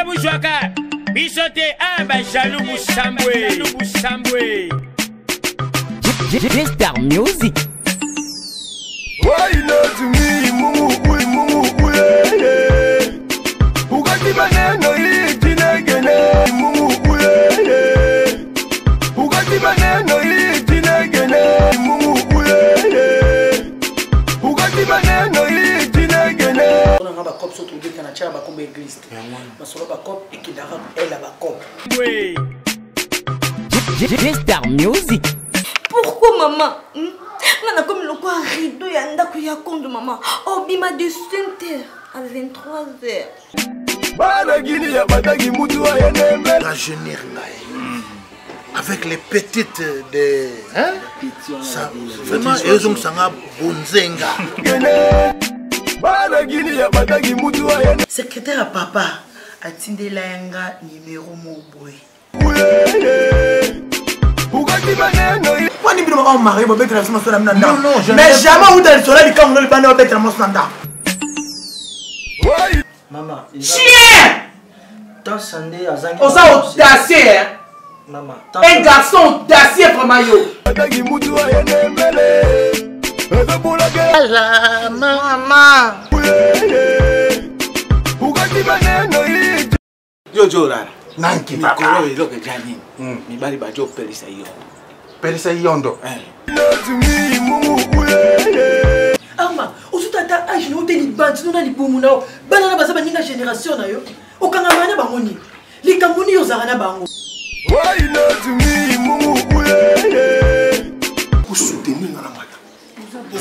Bino Boujouaka, Bisote Aba Jalou Bouchamboué. Star Music. Why not to me, Mumu, Ugati maneno hii tinegene, Mumu, Ugati maneno hii tinegene, Mumu, Ugati maneno hii tinegene. On a un cop sur tout le monde qui a un comme église. Mais sur le cop et qui n'a pas un cop. Oui. Star Music. Pourquoi maman? Nana comme le quoi rideau yanda kuya kondo maman. Oh bima de 5h à 23h. Balagini ya batagi mutu ayeneme. Rajeunir avec les petites de hein ça vraiment ils ont sanga bonzenga. Balagini ya batagi mutu ayeneme. Secrétaire à papa a tindé l'anga numéro moboy. Non, mais jamais où dans le soleil quand on le banne au bête à mon standard. Maman, chien! On s'est audacieux, hein? Maman, un garçon audacieux pour maillot. Maman. Jojo là. Nanki Mikolo est là que Janine. Mibali bajo pelisa yo. Pelisa yondo. Arma, au sous tata âge nous teli bandi nous na li bomu na banana basa baninga génération na yo. Okanga mana bangoni. Li kambuni yo zarana bango. Why not me, Mumu? Pour soutenir la mata.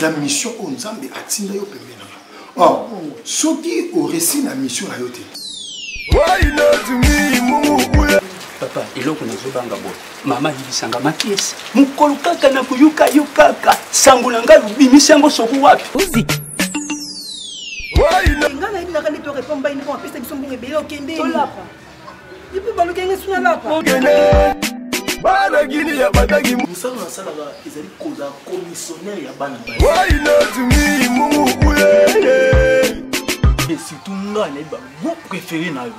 La mission on Nzambe atinda yo pembena. Oh, soki au récit la mission la yote. Why not me, Mumu? Papa, iloko nazobanga bo. Mama yibisanga makiesi. Mukolo kaka na kuyuka yukaka. Sangulanga lubimisi yango soku wapi? Uzi. Why not? Ngana ina kandi to répondre ba ina ko apesa biso mbongo ebele okende. Tolapa. Depuis baluka ngi suna lapa. Balagini ya batagi mutu. Musala na sala ba ezali koza commissionnaire ya bana ba. Why not me, Mumu? Et surtout ngana ba vous préférez na yo.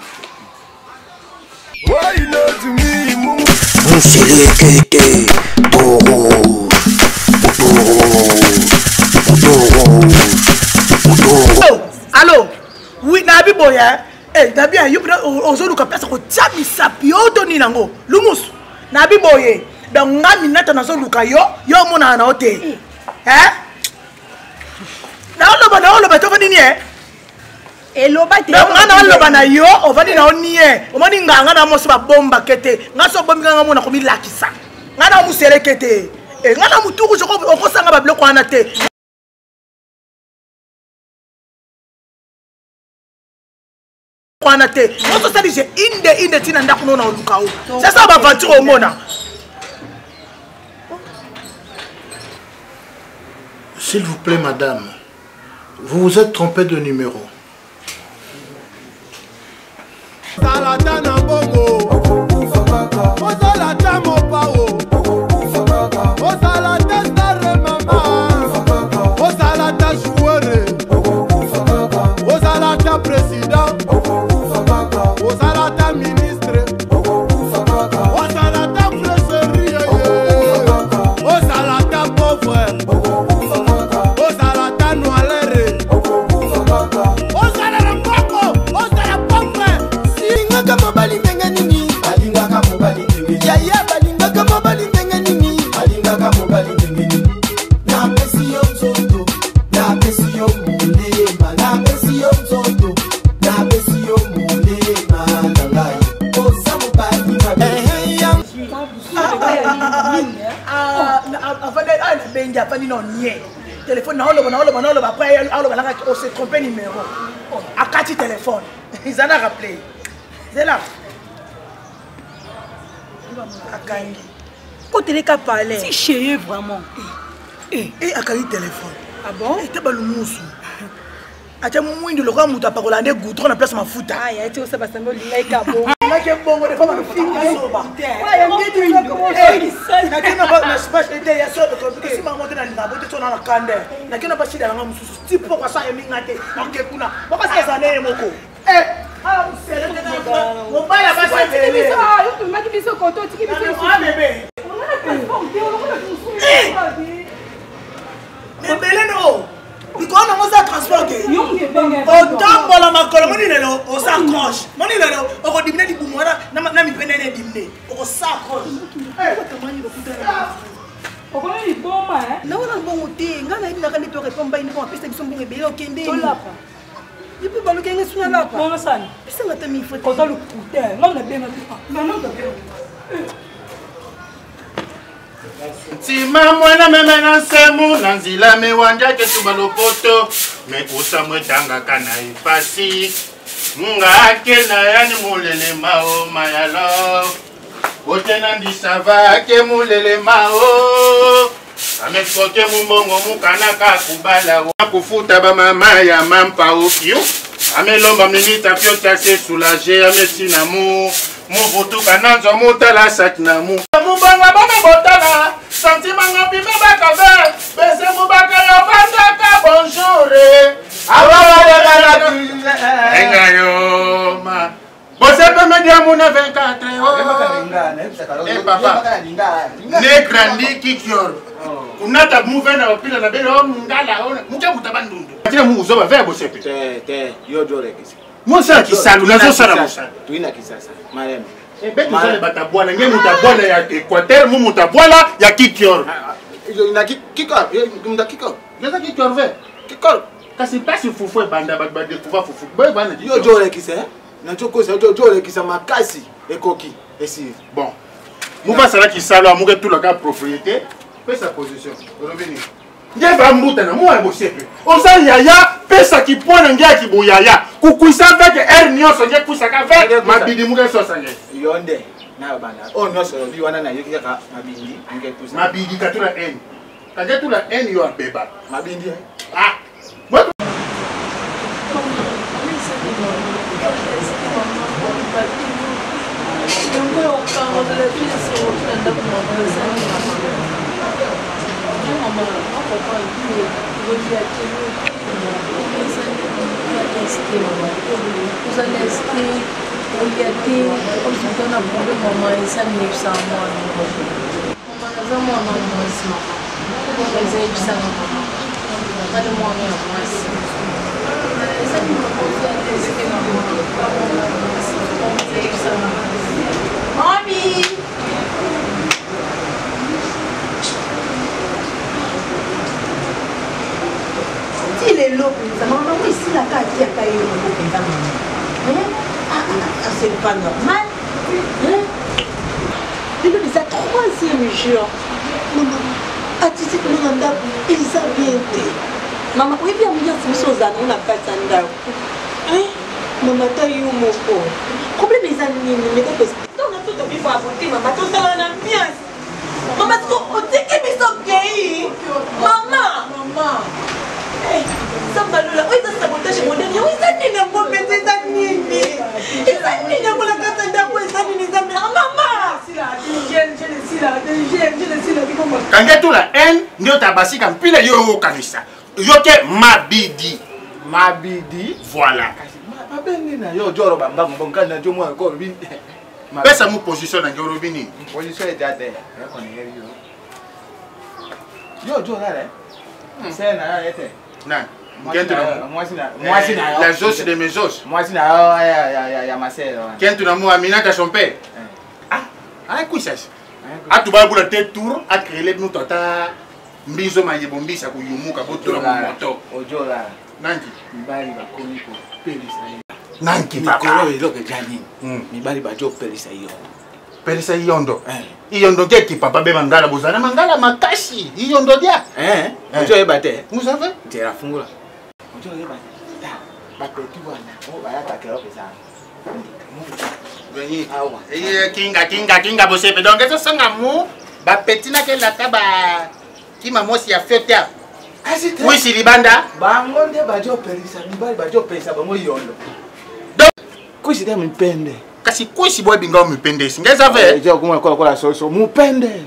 Why not me, Mumu? Allô? Oui, Nabi Boya. Eh, Nabi, you also look at ko tami sapio to ni nango. Lumus. Nabi Boye. Da ngami nata na so luka yo mona na hote. Eh? Na oloba to fani ni eh. Eloba te. Ngana oloba na yo, ovani na oni eh. Omani nganga na moso ba bomba kete. Ngaso bombi nganga mona ko mi lakisa. Ngana mu selekete. Eh, ngana mutuku joko okosanga ba bloko ana te. C'est ça ma voiture au monde. S'il vous plaît madame, vous vous êtes trompé de numéro. Président Ozalata ministre Ozalata trésorier Ozalata pauvre Ozalata noiré Ozalata mboko Ozalata pauvre Balingaka mobali ndenge nini Balingaka mobali ndenge nini Yaya balingaka mobali ndenge nini Balingaka mobali ndenge nini Na pesi yo mzondo Na pesi yo mulema Na pesi yo mzondo Na pesi yo mulema Nangai Oza mobali mabeli Benja fani non nie téléphone na oloba après oloba la on s'est trompé numéro akati téléphone ils en a rappelé c'est là akangi Quand tu es parler. Si chérie vraiment. Et akangi téléphone. Ah bon? Et tu balu musu. Acha mwindi lokwa mutu apakola nde goutron na place mafuta. Ah ya tu ça basango lingai kabo. Ngake bongo de fama finga soba. Ouais, ngeti wingo. Na kina ba na smash ide ya so de ko si ma monte na ngabo te tona na kande. Na kina ba shida nga mususu. Tipo kwa sa yemi ngate. Na ke kuna. Baka sa ne moko. Ah, c'est mebele no likolo nango oza transport otambola makolo moni lelo osa accroche moni lelo okodimine libumu wana na mipende ene edimine okosa accroche nawana mbongo te ngai nayebinaka nde torepo mbaini po apesa biso mbongo ebele okende epi balokenge suna lapa pisanga te mifo ntima mwana meme na nsemu na nzela mewandaki etuba lopoto mekusa mwetangaka na epasi ngake na yani mulele mao mayalo botena ndisavake mulele mao amekoke mumbongo mukanaka kubala kufuta bamama ya mampa okio amelomba minita pyota se soulage amesina mu muvutuka nanzo mutala sakinamu mubanga bame botala sentimanga pime bakave bese mubaka yo bandaka bonjour engayo ma bosepe media muna 24 papa ne grandi kikior unata muve na opila na belo ngala ona mucha kutabandundu atina muzo ba ve bosepe te yo jore kisi Mosa kisalu nazo sala mosa. Tuina kisasa. Marema. Betu sale batabwana ngeni mutabwana ya Equateur mu mutabwana ya Kikior. Ina Kikior, munda Kikior. Ngeza Kikior ve. Kikior. Kasi pasi fufu banda ba découvrir fufu. Boy bana yo jore kisa. Na choko sa jore kisa makasi ekoki esi. Bon. Muba sala kisalu amuke tout la ka propriété. Fais sa position. Reveni. Ngeba mbuta na mwa bosepe. Oza yaya pesa kipona ngia kibuyaya. Kukuisa avec air nyonso nge kusaka avec mabidi muke sosa nge. Yonde na bana. O nyonso bi wana na yoki ka mabidi nge kusa. Mabidi katula N. Katula N yo abeba. Mabidi. Ah. What? Mommy! Il est lourd, maman, ici la carte qui a caillé c'est pas normal. C'est le troisième jour. Maman, tu sais que nous avons ils ont bien été. Maman, oui, bien, bien, c'est chose à nous, on a pas de maman, tu as eu mon corps. Problème des amis, mais tu as tout envie de voter, maman, tout ça, on a bien. Maman, tu sais que nous sommes gays. Maman, maman. Sambalula, oui, ça sabotage mon dernier. Oui, ça n'est pas bon, mais c'est ça nini. Et ça n'est pas la carte d'amour, ça n'est pas maman. Quand tu as la haine, tu as basé comme pile yo kanisa. Yo ke mabidi. Mabidi. Voilà. Mabidi na yo joro bamba mbonga na jomo ko bi. Pesa mu position na ngoro bini. Position est à terre. On est yo joro là. C'est na été. Non. Moi c'est la sauce de mes os. Moi c'est ya ma sœur. Quand tu as mu amina ta son père. Ah, quoi ça? Ah, tu vas pour la tête tour, à créer nous tata. Mbizo ma yebombi sa kuyumuka boto la moto. Ojo la. Nanki. Mibali ba komiko pelisa yo. Nanki papa. Mikolo eloke jani. Mibali ba jo pelisa yo. Pelisa yondo. Yondo keki papa be mangala bozana mangala makasi. Yondo dia. Ojo ebate. Vous savez? Tera fungula. Ojo ebate. Ta. Ba petit wana. O ba ya ta kero pesa. Venez. Kinga bosepe. Donc ça sanga mu ba petit na ke la taba. Qui m'a mosi a fait terre. Oui, c'est libanda. Bangonde bajo pelisa, mibali bajo pelisa bango yondo. Donc, kusi dem mpende. Kasi kusi boy binga mpende. Ngeza ve. Je kuma kola so mpende.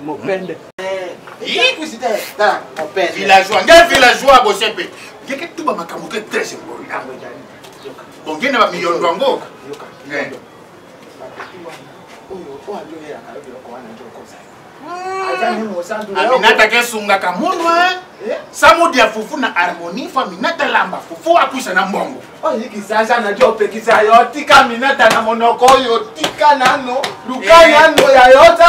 Kusi te. Ta, mpende. Villageois, ngel villageois bosepe. Ngeke tuba makambo ke très important. Bon, ngena ba miyondo ngo. Aminata kesungaka mundu samudi ya fufu na harmonie fa Aminata lamba fufu akwisa na mbongo. Hiki sasa najua upekisa yote Aminata na monoko yote nano lukanano ya yote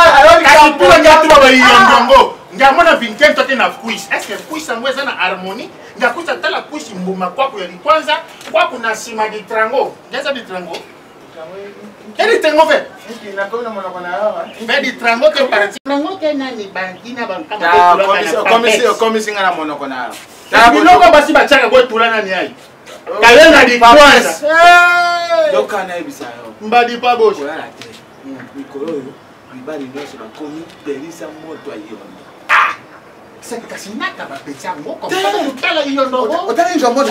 Kapula ngatu baba yondongo. Ngamona Vincent tena kuisa. Est-ce que kuisa ngweza na harmonie? Ngakuisa tala kuisi mbuma kwako ya kwanza kwako na sima di trango. Ngeza di trango. Quel trango fait? Fait di trango que parti. Trango que nani bankina bankama. Comme singa na monoko na. Biloko basi bachaka kwa tulana ni ai. Kalenga di kwanza. Loka na ibisa yo. Mbadi pa bosh. Mikolo yo. Bibali nyonso bakomi delisa moto ayo. C'est que Kasinaka va péter un mot comme ça. Tu as njombo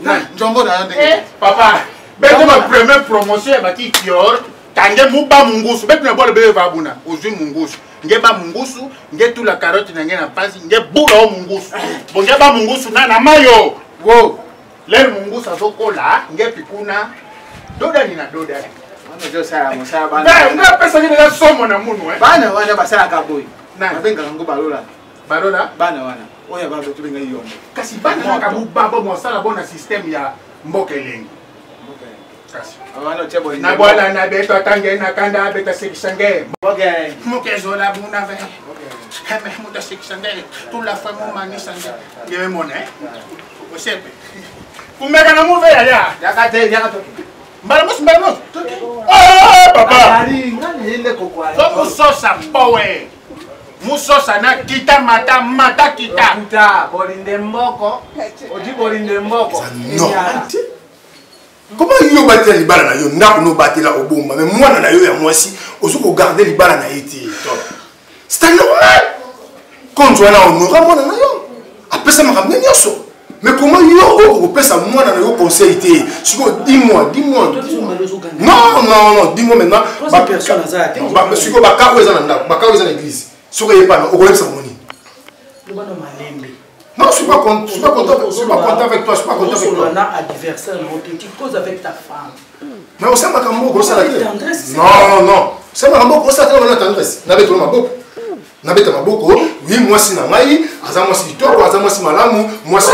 na? Njombo na ndenge. Papa, bête ma première promotion est bâti Kior. Tangue muba mungusu. Bête na boire bébé babuna. Ozu mungusu. Nge ba mungusu. Nge tout la carotte na nge na pasi. Nge bula o mungusu. Bon nge ba mungusu na mayo. Wow. L'air mungusu azokola. Nge pikuna. Doda ni na doda. Ndio sala mosala bana. Ba nga pesa ni na somo na munu Bana wana basala kaboy. Na benga ngo balola. Barola bana wana oya baba tu benga yombo kasi bana na kabu baba mosala bona system ya mboka elengi kasi abana chebo na bwana na beto atange na kanda beta sekisange okay zola buna ve heme muta sekisange tu la fa mo mani sange ngeme mona osepe kumeka na muve ya yakate mbaramos oh papa ari ngani ile kokwa so musosa powe Musosa na kita mata kita. Kuta bolinde mboko. Oji bolinde mboko. Non. Comment yo battre libala na yo ndako no batela obomba mais mwana na yo ya mwasi ozuko garder libala na eti. C'est normal. Quand tu as honoré mwana na yo. Après ça m'a ramené nyoso. Mais comment yo o pesa mwana na yo conseil té? Siko dis-moi. Non, dis-moi maintenant. Ba personne za té. Ba siko ba ka weza na ndako, ba ka weza na église. Non, je ne suis pas content. Je suis pas content avec toi. Je suis pas content avec toi. Adversaire, tu causes avec ta femme. Mais on sait pas comment on s'arrête. Non. C'est ma beaucoup ça dans la tendresse. N'avez pas ma beaucoup. N'avez pas ma beaucoup. Oui, moi c'est namaï. Azam moi c'est toi. Azam moi c'est malamu. Moi c'est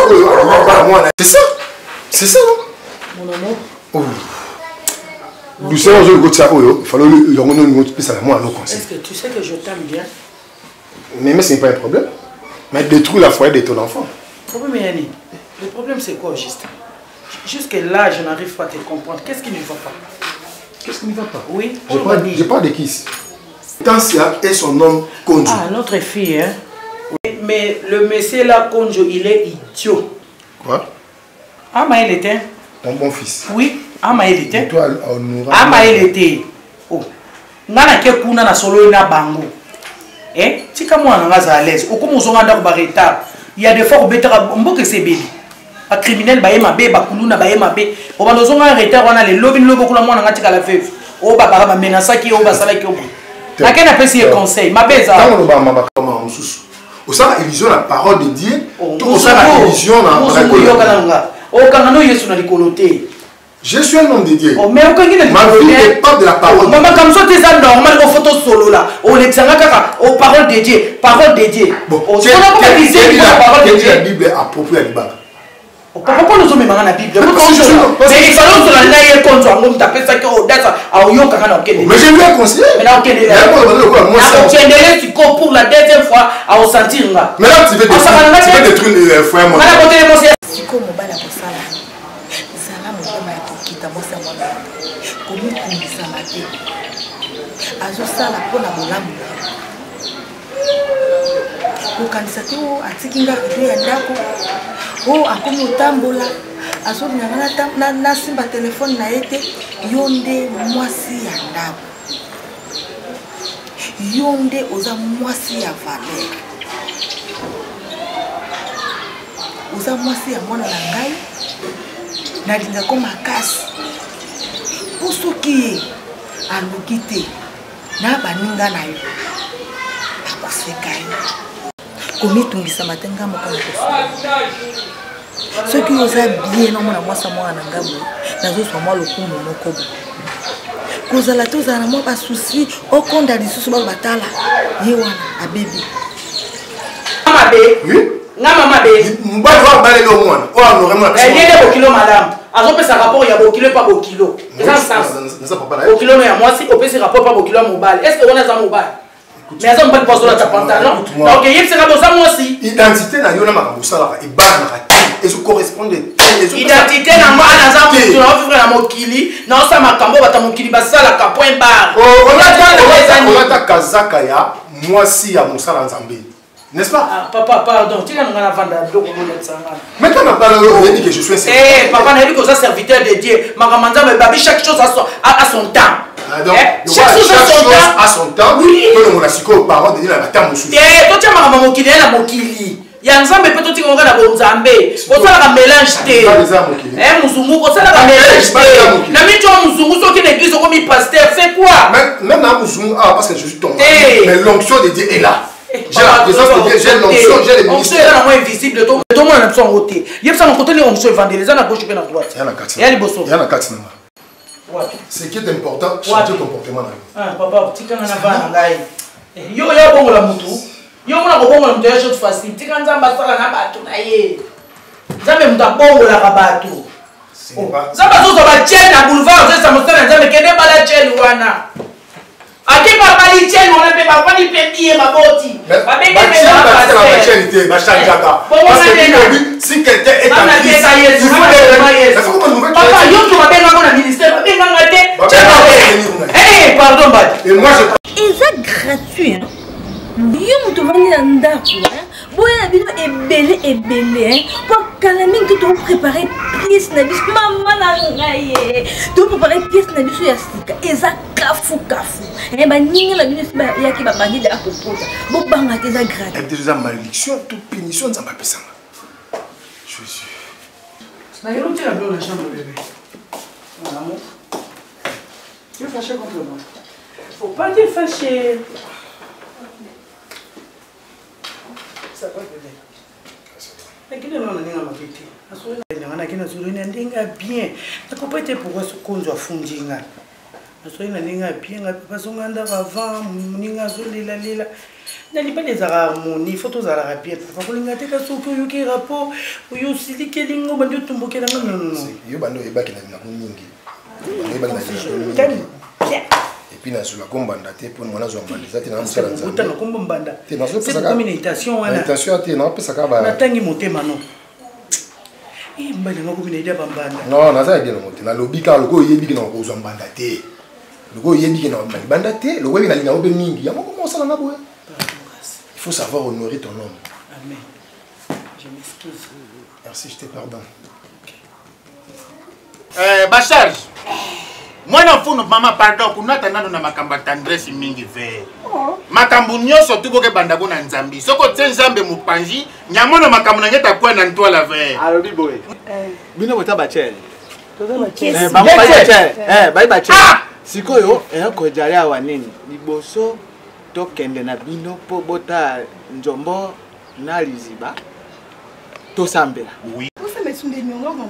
moi. C'est ça. Mon amour. Oh. Nous savons que il fallait est-ce que tu sais que je t'aime bien? Mais ce n'est pas un problème. Mais détruire la foyer de ton enfant. Le problème c'est quoi juste? Jusque là je n'arrive pas à te comprendre. Qu'est-ce qui ne va pas? Qu'est-ce qui ne va pas? Oui. Je parle de qui? Tansia est son homme conju. Ah, notre fille, hein? Oui, mais le monsieur là conju, il est idiot. Quoi? Ah, mais il était. Ton bon fils. Oui. Ah, mais il était. Toi, ah, mais il était. Oh. Nana ke kuna na solo na bango. Eh? Tika moi na ngaza à l'aise. Au comme on zonga ndako ba retard. Il y a des fois au betara mboke c'est bébé. Un criminel ba yema be ba kuluna ba yema be. O ba zonga retard wana le lobin lobo kula mwana ngatika la fève. O ba ba menasa ki o ba sala ki o. La ken appelle si conseil. Ma beza. Quand on va mama kama msusu. Au ça illusion la parole de Dieu. Tout ça la illusion na la o kangano Yesu na likoloté. Je suis un homme de Dieu. Oh, mais aucun qui ne ma vie n'est pas de la parole. Maman, comme ça, tu es normal aux photos solo là. Aux paroles de Dieu. Parole de Dieu. Bon, c'est la Bible est appropriée à l'Ibac. Pourquoi nous sommes dans la Bible? Mais il fallait que la naïe contre un homme taper ça qui est audace à Oyo Kakana. Mais je lui ai conseillé. Mais là, ok, tu cours pour la deuxième fois à au sentir là. Mais là, tu veux détruire les frères. komikumbisama te azosala mpona bolamu kokanisa te o atiki nga rido ya ndako o akomi otambola azolinga nasimba telefone na ye te yo nde mwasi ya ndako yo nde oza mwasi ya valeur oza mwasi ya mwana na ngai nalingako makasi po soki aluki te na baninga na yo akoseka yo komitungisama te nga moko na kosola soki oza bien nomona mwasa mwana na nga boye nazozwa mwa lokumu moko boye kozala tozala na mwa basusi okonda lisusu bao batala ye wana abebi Mama be. Mbali wa balé le mwana. Oh on aurait elle est au kilo madame. Azo ça rapport ya au kilo pas au kilo. C'est ça ça papa. Au kilo ya moi si au pèse rapport pas au kilo mobile. Est-ce que on a ça mobile? Mais elles ont pas de poste là ta pantalon. Donc il c'est comme ça moi aussi. Identité na yo na makambusa là et ba na et se correspondent identité na moi na za mutu na vivre na mokili na ça makambo bata mokili basala ka point bar. On a ta kazaka ya moi si ya musala nzambe. N'est-ce pas? Ah, papa, pardon, tu as la vendre mais quand on parle, on dit que je suis un serviteur. Eh, papa, n'a dit que ça serviteur de Dieu. Magamanda, mais babi, chaque chose a son temps. Ah, donc, chaque chose a son temps. Oui. Tout le monde a su que les parents disent la bataille moussou. Eh, toi, tu as ma mokili, elle a mokili. Il y a un zambé, peut-être qu'on a la bonne zambé. On s'en a mélange. Eh, moussoumou, on s'en a mélange. La minute où moussoumou, soit qu'il église comme il pasteur, c'est quoi? Même dans moussoumou, parce que je suis tombé. Mais l'onction de Dieu est là. J'ai la présence de Dieu, j'ai l'onction, j'ai les ministères. On sait la invisible, tout le monde a son côté. Il y a son côté, on se évangélise, à gauche et à droite. Il y a la carte. Il y a les bossons. Il y a la carte. Ce qui est important, changer ton comportement. Ah, papa, tu as un avantage. Yo, il y a bon la moto. Yo, on a bon la moto, il y a chose facile. Tu as un avantage à la bateau. Jamais on t'a bon la bateau. Ça va tous à la boulevard, ça me fait un jamais qu'elle n'est pas la tienne, Wana. Ake papa li tienne, on a fait papa li pépier ma boti. Si quelqu'un est papa, yo tu m'as bien dans le ministère, eh, pardon, et moi je. C'est gratuit. Yo tu vas aller dans ndako. Boya bino ebele pour kalamin que tu préparer pièce na bis maman na ngaye tu préparer pièce na biso ya sika eza kafu et ba ninga la bino ba ya ki ba bandi da kopota bo banga te za gratuit et déjà malédiction toute pénition ça m'a pesanga je suis sûr na yo tu la blonde la chambre bébé maman tu es fâché contre moi faut pas te fâcher. Ça va bébé. Mais qui ne m'a pas dit? Bien. Ça peut pas être pour ce qu'on doit fondre. Je bien. Parce qu'on a avant, on a lila. N'allez pas les harmonies, photos à la rapide. Parce qu'on a des cas où il y a un rapport, où il y a aussi des kélingo, mais il y a un non. Il y a un débat qui n'a pas de et puis na sur la combanda te pour mona zo mbanda te na musala nzambe utana kombanda te na zo pesa ka communication wana communication te na pesa ka ba na tangi motema no mbanda ngoko bina ida bambanda non na za idea no te na lobika loko yebiki na ko zo mbanda te loko yebiki na mbanda te loko bina lina obe mingi ya moko mosala na boye il faut savoir honorer ton homme. Amen. Je m'excuse. Merci, je te pardonne. Bacharge. Moi non fou maman pardon kunata nano na makamba tendresse mingi ve. Makambu nyoso tuko ke bandako na nzambi. Soko tse nzambe mupanji nyamona makambu na ngeta kwa na ntwa la ve. Alobi boy. Bino bota bachele. Bye bachele. Sikoyo ko jari awa nini? Liboso tokende na bino po bota njombo na liziba. Tosambela. Oui.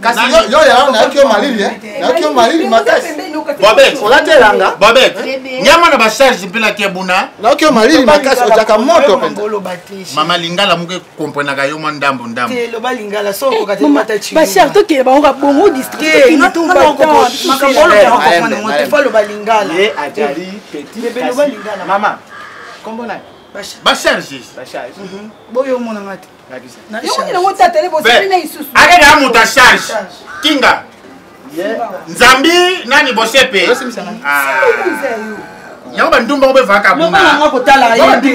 Kasi yo ya na kyo malili na kyo malili makasi. Bobet, olatelanga. Bobet. Nyama na ba charge mpela ke buna. Na kyo malili makasi otaka moto penza. Mama lingala muke comprendre ka yo mandambo ndambo. Te lo balingala soko ka te mata chi. Ba cher to ke ba nga bongo district na to ba ko makambolo ka ko fana mo te fa lo balingala. Ye ajali petit. Bebe lo balingala. Mama. Kombo na. Ba charge. Ba charge. Boyo mona ngati. Na yo ni ngo tatele bo sina isusu. Ake na muta charge. Kinga. Nzambi nani bosepe. Nyango bandumba ko be vaka bunga. Noma nga ko tala yende.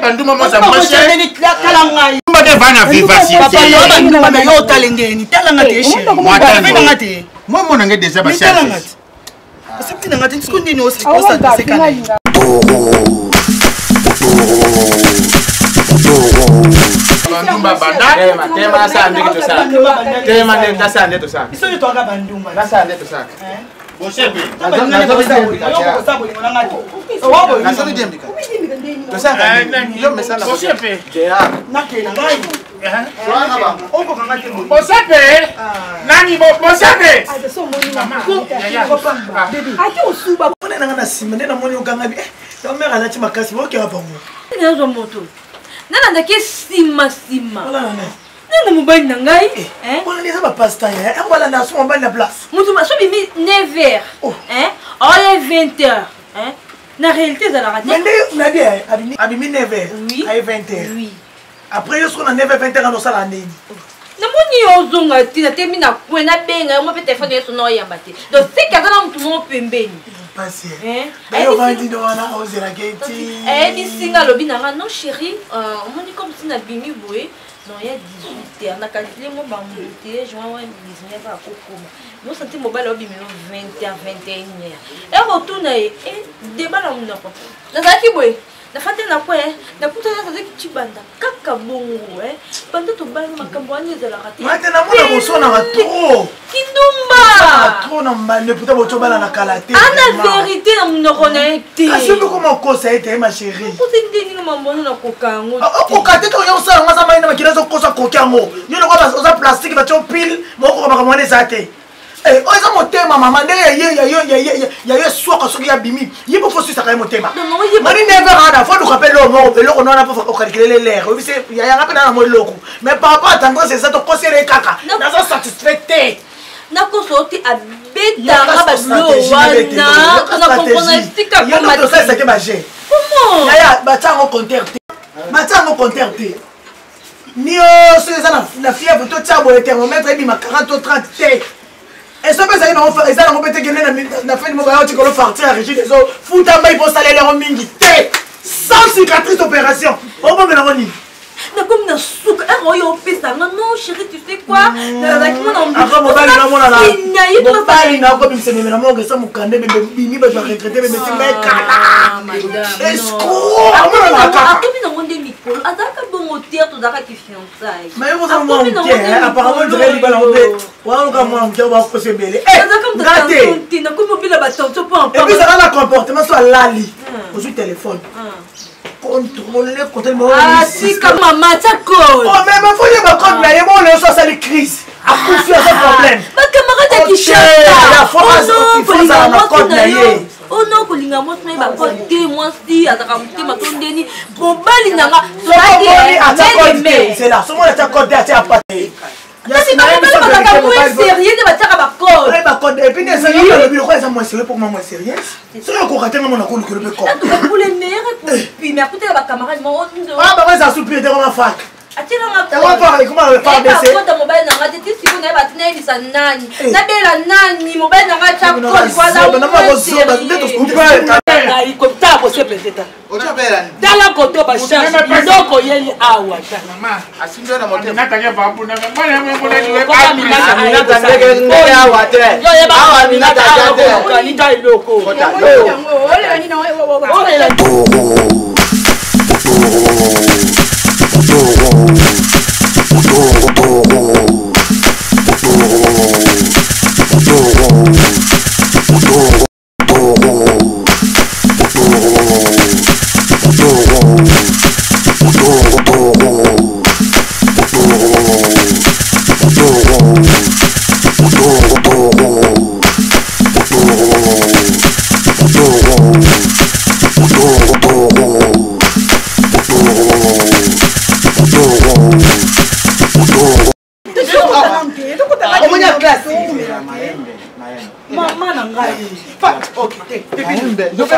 Bandumba mosa moche. Ni kala ngai. Ndumba de vana vivacité. Papa yo bandumba na yo talengeni. Tala ngati eshe. Moi ngati. Moi mona nge déjà ba charge. Asepti na ngati skundi ni osa sekana. Bandumba banda. Tema sande to sa. Tema ne ta sande to sa. Iso yo toka bandumba. Na sande to sa. Bosepe. Na so dijembika. To sa ka. Yo mesala. Bosepe. Jea. Na ke na ngai. Swana ba. Oko kangati mo. Bosepe. Nani bosepe. Ade so mo ni mama. Baby. Ake osuba. na nga na sima nde namoni okanga bi ta mère alati makasi okera bango nazo moto nalandaki sima nana mobali na ngai olanda eza bapasta ye yango alanda aso mobali na place moto so bimi 9h oye 20h na réalité ezalaka te nde nabi abimi 9h aye 20h après yo soko na 9h 20h anosala ndeni namoni ozonga ti natemi na kwe nabenga yo mo mpe telefone yeso na oyamba te donc seki aza na motu moko pembeni bisinga alobi na nga non chéri omoni comme si nabimi boye non ya 18h na calcule mo bambouteillage wana 19h akokoma nosanti mobali obimelo 20h 21h erotuna ye deba na monoko nazalaki boye nafate na kwe nakutana nazalaki cibanda kaka bongo banda tobali makambo wana ezalaka te mate namona bosonaka tro kindumba tro na mbane puta botobala na kala te ana vérité na monoko na ye te kasi obi koma okosa ye te ma chéri kosi ndeni na mambono na koka yango okoka te toyo osala ngo aza mai na makila ezokosa koki yango yo loko oza plastique batio pile mokoka makambo wana eza te oyo eza motema mama ndenge yayo eswaka soki ya bimi ye mpo fosisaka ye motema mani neverana fo luka mpe eloko nwana mpo okalikilele lere oyebise yayanga mpe nana mo eloko mais par rapport a tendance eza tokosele kaka naza satisfait te nakoso te abetanga babilo wana na kompona esika komaosalesake baje yaya batiango compteur te batiango compteur te nyonso eza na fièvre totia boye thermomètre ebima 40 to 30 te esope eza nango mpe tekende na fin moko yaoti kolo partir ya régime ezo futa mai mpo salelero mingi te sans cicatrice opération obomenango nini nakomi na suka oyo opesanga non chéri tu sais quoi nazalaki mobali nakobimisa memena mongo esa mokande bimi bato baretraite bemesinga ekala atomi nango nde mikolo azalaka bongo tere tozalaka kifiançaille apparemment dire libalango mpe waluka mwana moke bakosa ebele ngate nakomi obila batension mpo episaka na comportement so alali ozwi telefone contrôler maman tia code mais faut y avoir code mais bon le so sali crise a confié à ce problème ma camarade qui chante ono kolinga moto na ba code te moi si azaka mtima to ndeni mobali nanga c'est là somo la tia code tia pas kasi bakaka moins sérieux de batiaka bacode bacode et puis nesalobi lokwa eza moins sérieux pour moi moins sérieux soki okoka te ngamo nakolukelo mpe pour les meilleurs puis mais akutela bacamarade bango eza supire te koma fak atilangakota mobali nanga te ti siko nayeba ti nayebisa nani nabela nani mobali nanga tia kodkotala kose peut-être tala koto bacharge biloko yeli awa kanita eloko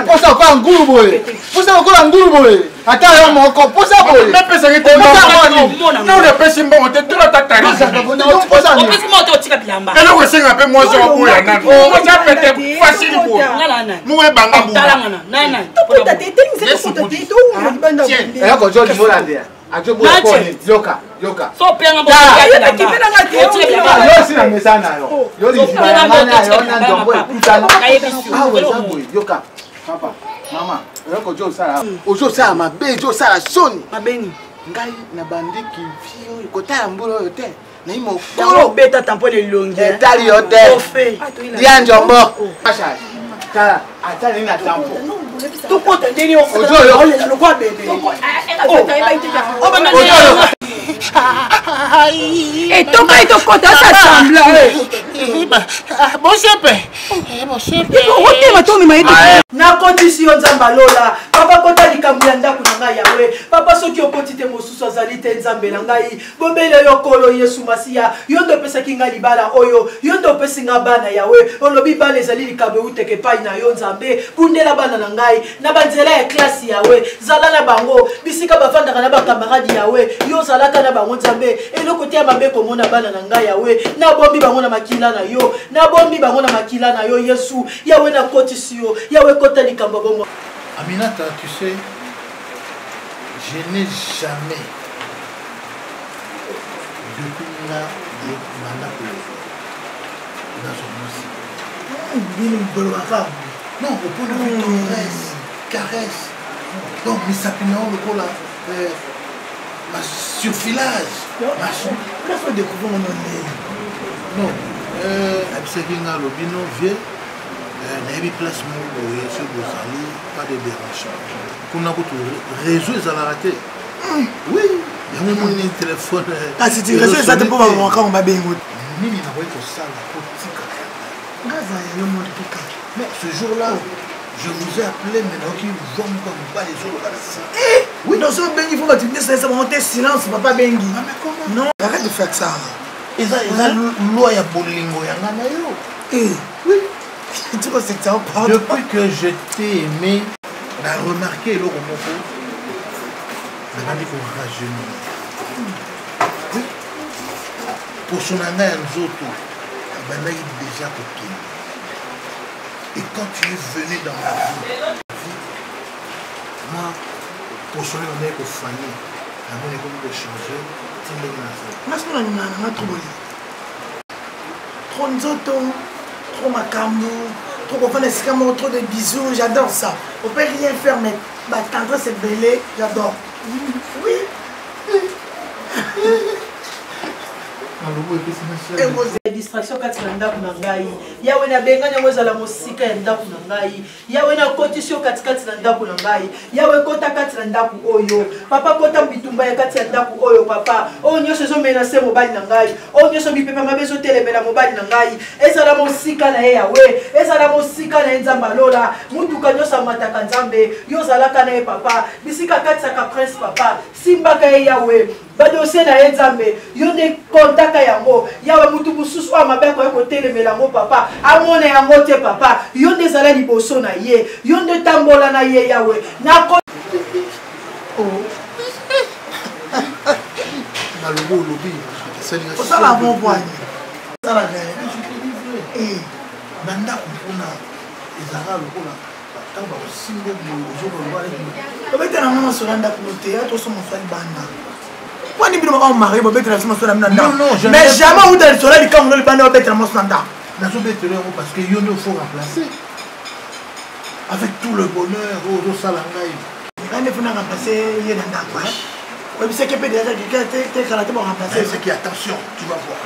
posa kwa ngulu boye posa kwa ngulu boye ata yo moko posa boye napesa ke na una pesa mbongo te tula tatari posa ni opesi moto otika bilamba eloko esenga mpe mwasi wa boya nani oza pete facile boye muwe banga bu talangana nana eloko joli molandea ajo boye poni yoka so penga mo yo sina mesana yo yo li bana yo na ndombo kutana awe zaboye yoka papa mama eloko jo sala ojo sala mabe jo sala soni mabeni ngai na bandiki vio kotala mbulo yo te na imo kolo beta tampo le longi etali yo te dia njombo asha kala atali na tampo tukota ndeni ojo yo lokwa bebe ojo yo et toka itokota ça semble na condition nzamba lola papa kota likambo ya ndako na ngai yawe papa soki okoti te mosusu azali te nzambe na ngai bombele yo kolo yesu masiya yo nde opesaki ngai libala oyo yo nde opesi nga bana yawe olobi bana ezali likambo euteke epai na yo nzambe bundela bana na ngai na banzela ya klasi yawe zala na bango bisika bafandaka na bakamaradi yawe yo ozalaka na bango nzambe eloko te ya mabe komona bana na ngai yawe nabombi bango na makila na yo nabombi bango na makila na yo yesu yawe na kotisi yo yawe kota likambo bongo. Aminata, tu sais, je n'ai jamais depuis là mandat dans son non, au point de vue caresse. Donc, mais ça peut le coup là, ma surfilage. Pourquoi faut découvrir mon nom? Non, Abseginga Lobino vient. N'avez place sur Bosali, pas de dérangement. Pour nous réseau ils ont raté. Oui, il y a un téléphone. Ah si tu réseau ça te peut pas voir quand on va bien. Mimi n'a pas été ça la politique. Mais ce jour-là, je vous ai appelé maintenant qu'ils vont me pas les autres là. Oui, dans ce Bengi, il faut que tu me dises ça monter silence, papa Bengi. Ah mais comment? Non, arrête de faire ça. Ils ont loi ya bolingo ya ngana yo. Oui. Depuis que je t'ai aimé, on a remarqué le romoko. On a dit qu'on rajeunit. Oui. Pour son année, nous autres, on a déjà coquille. Et quand tu es venu dans ma vie, moi, pour son année, on est au foyer. On est comme de changer. Trop nzoto. Trop macambo, trop trop de bisous, j'adore ça. On peut rien faire, mais ma tendresse est belle, j'adore. Oui. Distraction kati na ndako na ngai yawe na benga nyango ezala mosika ya ndako na ngai yawe na kotisio kati na ndako na ngai yawe kota kati na ndako oyo papa kota bitumba ya kati ya ndako oyo papa o nyonso ezomenase mobali na ngai o nyonso bipepa mabe ezotelemela mobali na ngai ezala mosika na ye yawe ezala mosika na ye nzamba lola mutuka nyonso amataka nzambe yo ozalaka na ye papa bisika kati ya prince papa simbaka ye yawe badosie na ye nzambe yo nde kontaka yango yawe mutu mosusu oyo mabe akoya kotelemela yango papa amona yango te papa yo nde ezala liboso na ye yo nde tambola na ye yawe nalobi olobi osala bonbwani bandako mpona ezalaka lokola ntango bakosimbo obetela ngo mosola ndako te atoso mosali banda Moi, je ne sais pas si je vais faire ça. Mais jamais vous allez faire ça quand vous allez faire ça. Parce que il faut remplacer. Avec tout le bonheur, au salangaï. Quand il faut remplacer, il y a un d'accord. Oui, c'est qu'il y a déjà quelqu'un qui va remplacer. C'est qui, attention, tu vas voir.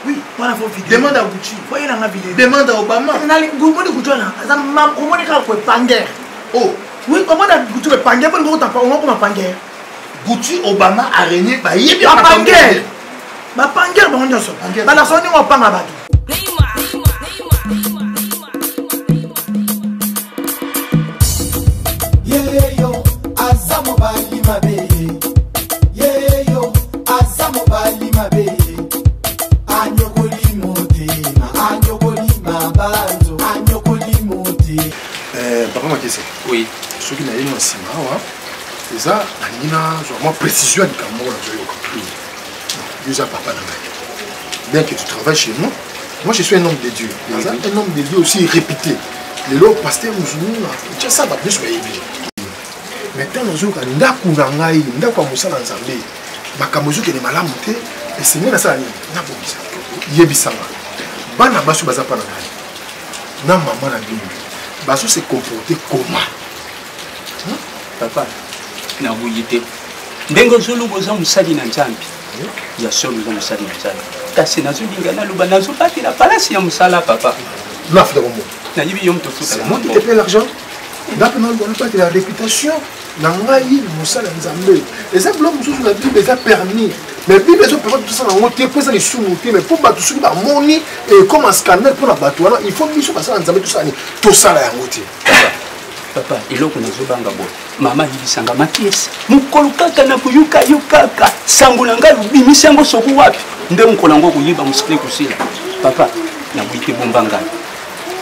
Oui, voilà, il faut vidéo. Demande à Gucci. Demande à Obama. Oh. Oui, comment on a Gucci le Panger? On a Panger. Gucci Obama a régné ba yebi ba Panger. Ba Panger ba onyoso. Ba na soni mo panga batu. Yeyo azamo bali mabe. Yeyo azamo bali mabe. Anyokoli motema, anyokoli mabanzo, anyokoli mote. Papa Makese. Oui. Ce qui n'a pas de ciment, c'est ça, il y a une précision du Cameroun. Déjà, papa, bien que tu travailles chez nous, moi je suis un homme de Dieu. Un homme de Dieu aussi réputé. Les lots pasteurs musulmans, tu sais ça, va plus soyez bien. Maintenant, nous avons un ndaku nangai, ndaku amusala nzambe. Makamozo qui est malade monté, et c'est bien ça, ndaku bisa. Yebisanga. Bana basu baza pa nangai. Na maman na bino. Basu se comporter comment? Papa, na buyite. Ndengo zulu boza musali na nzambi. Ya solo boza musali na nzambi. Kasi nazo linga na luba nazo pati na palasi ya musala papa. L'offre de Romo. Na yibi yom to futa. C'est moi qui te paie l'argent. D'après moi, on la réputation. Nangai musala nzambe. Et ça bloque mususu na Bible ça permis. mais bible ezopeka tosala yango te mpo eza lisumu te mais mpo bato soki bamoni comme un scandale mpona bato wana il faut biso basala nzambe tosalani tosala yango te papa eloko nazobanga boye mama yibisanga makiesi mokolo kaka na koyoka yo kaka sango na ngai obimisi yango soko wapi nde mokolo yango koyiba mosikile kosila papa naboyi te bomba ngai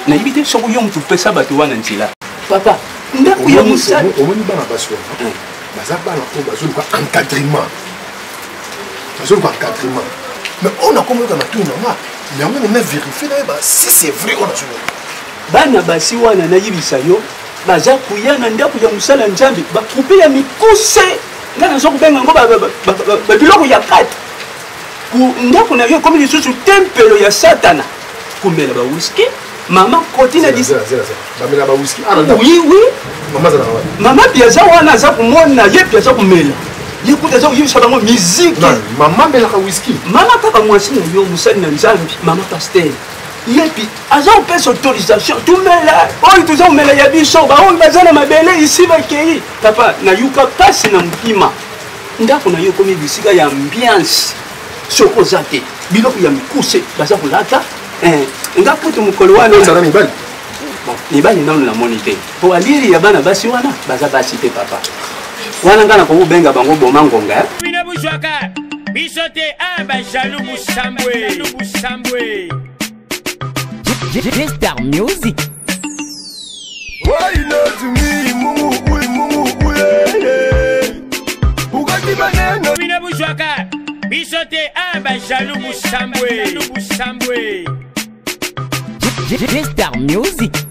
nayebi te soko yo motu pesa bato wana nzela papa ndako ya mosala omoni bana basi wana baza bana oyo bazoluka encadrement mais on a comme dans tout normal mais on a vérifié si c'est vrai on a joué bana basi wana nayibisa yo baza kuya na ndako ya mosala nzambe bakoupe ya mikuse nga nazo kubenga ngo babiloko ya kati ndako na yo komi lisusu tempelo ya satana kumela ba whisky mama kotina disi bamela ba whisky oui mama biaza wana aza kumona ye biaza kumela ye kutaza uyibisa bango musique mama melaka whisky mama kaka mwasi na yo mosali na nzambe mama pasteur yepi aza opesa autorisation tumela oyo toza komela ya biso baoyo baza na mabele isi bakei papa nayuka pasi na mokima ndako na yo komi bisika ya ambiance soko oza te biloko ya mikuse baza kolata nga kutu mokolo wana mibali nano namoni te po aliri ya bana basi wana baza basi te papa wana nga na kokobenga bango boma ngonga bino buzwaka biso te bajalu busambwe Star Music. Why not me, mumu, Ugati banana. Bino buzwaka biso te bajalu busambwe Star Music.